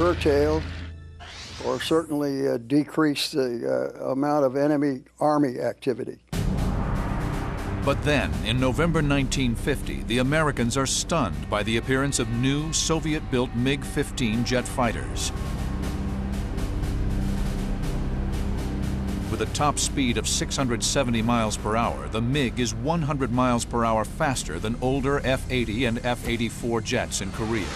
curtail or certainly decrease the amount of enemy Army activity. But then, in November 1950, the Americans are stunned by the appearance of new Soviet-built MiG-15 jet fighters. With a top speed of 670 miles per hour, the MiG is 100 miles per hour faster than older F-80 and F-84 jets in Korea.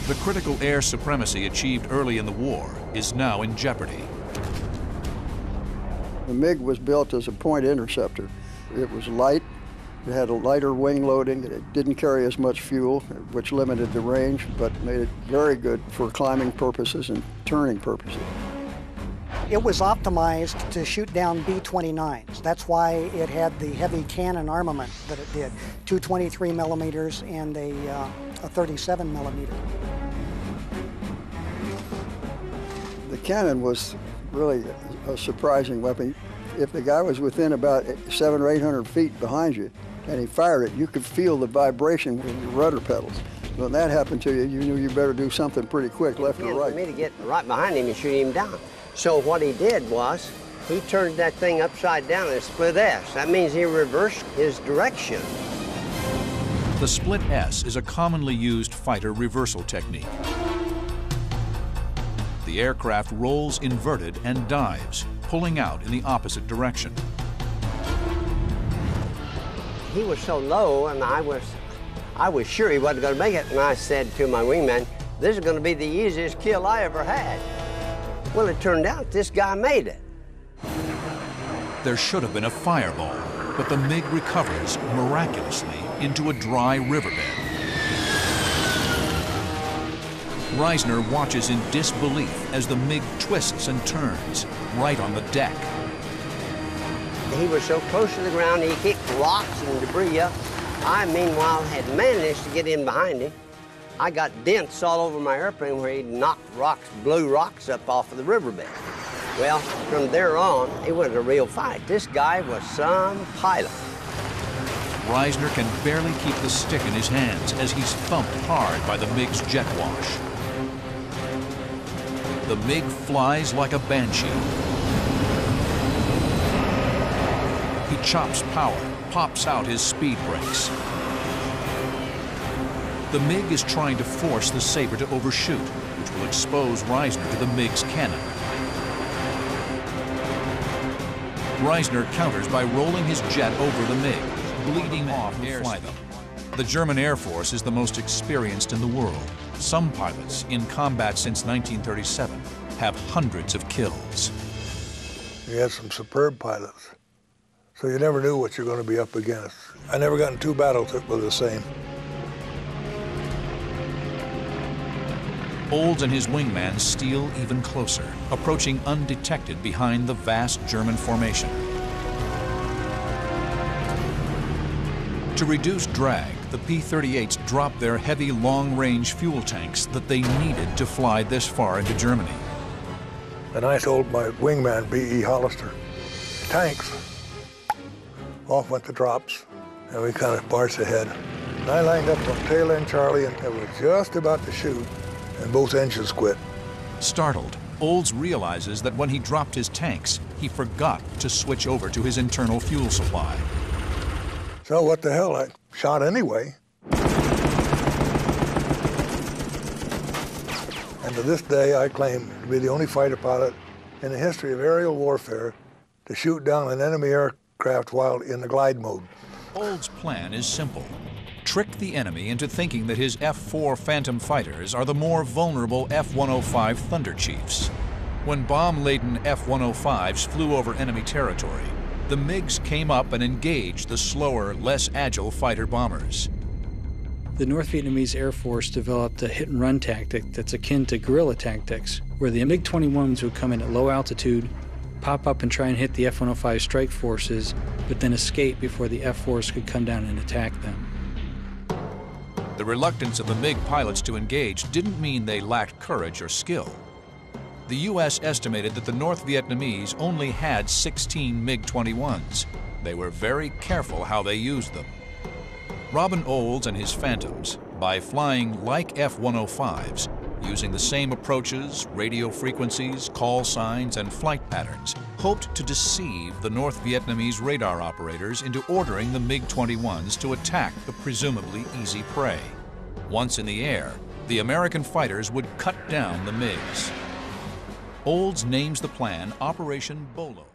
The critical air supremacy achieved early in the war is now in jeopardy. The MiG was built as a point interceptor. It was light, it had a lighter wing loading, it didn't carry as much fuel, which limited the range, but made it very good for climbing purposes and turning purposes. It was optimized to shoot down B-29s. That's why it had the heavy cannon armament that it did, 223 millimeters and a 37 millimeter. The cannon was really a surprising weapon. If the guy was within about 700 or 800 feet behind you and he fired it, you could feel the vibration with your rudder pedals. When that happened to you, you knew you better do something pretty quick, left or right. For me to get right behind him and shoot him down. So what he did was, he turned that thing upside down and split S. That means he reversed his direction. The split S is a commonly used fighter reversal technique. The aircraft rolls inverted and dives, pulling out in the opposite direction. He was so low, and I was sure he wasn't going to make it, and I said to my wingman, this is going to be the easiest kill I ever had. Well, it turned out this guy made it. There should have been a fireball, but the MiG recovers miraculously into a dry riverbed. Reisner watches in disbelief as the MiG twists and turns right on the deck. He was so close to the ground, he kicked rocks and debris up. I, meanwhile, had managed to get in behind him. I got dents all over my airplane where he knocked rocks, blew rocks up off of the riverbed. Well, from there on, it was a real fight. This guy was some pilot. Reisner can barely keep the stick in his hands as he's thumped hard by the MiG's jet wash. The MiG flies like a banshee. He chops power, pops out his speed brakes. The MiG is trying to force the Sabre to overshoot, which will expose Reisner to the MiG's cannon. Reisner counters by rolling his jet over the MiG, bleeding off to fly them. The German Air Force is the most experienced in the world. Some pilots, in combat since 1937, have hundreds of kills. You had some superb pilots, so you never knew what you're going to be up against. I never got in two battles that were the same. Olds and his wingman steal even closer, approaching undetected behind the vast German formation. To reduce drag, the P-38s dropped their heavy long-range fuel tanks that they needed to fly this far into Germany. And I told my wingman, B.E. Hollister, tanks. Off went the drops, and we kind of barged ahead. And I lined up on tail end Charlie, and I was just about to shoot, and both engines quit. Startled, Olds realizes that when he dropped his tanks, he forgot to switch over to his internal fuel supply. So what the hell, I shot anyway. And to this day, I claim to be the only fighter pilot in the history of aerial warfare to shoot down an enemy aircraft while in the glide mode. Olds' plan is simple. Trick the enemy into thinking that his F-4 Phantom fighters are the more vulnerable F-105 Thunder Chiefs. When bomb-laden F-105s flew over enemy territory, the MiGs came up and engaged the slower, less agile fighter bombers. The North Vietnamese Air Force developed a hit-and-run tactic that's akin to guerrilla tactics, where the MiG-21s would come in at low altitude, pop up and try and hit the F-105 strike forces, but then escape before the F-4s could come down and attack them. The reluctance of the MiG pilots to engage didn't mean they lacked courage or skill. The U.S. estimated that the North Vietnamese only had 16 MiG-21s. They were very careful how they used them. Robin Olds and his Phantoms, by flying like F-105s, using the same approaches, radio frequencies, call signs, and flight patterns, hoped to deceive the North Vietnamese radar operators into ordering the MiG-21s to attack the presumably easy prey. Once in the air, the American fighters would cut down the MiGs. Olds names the plan Operation Bolo.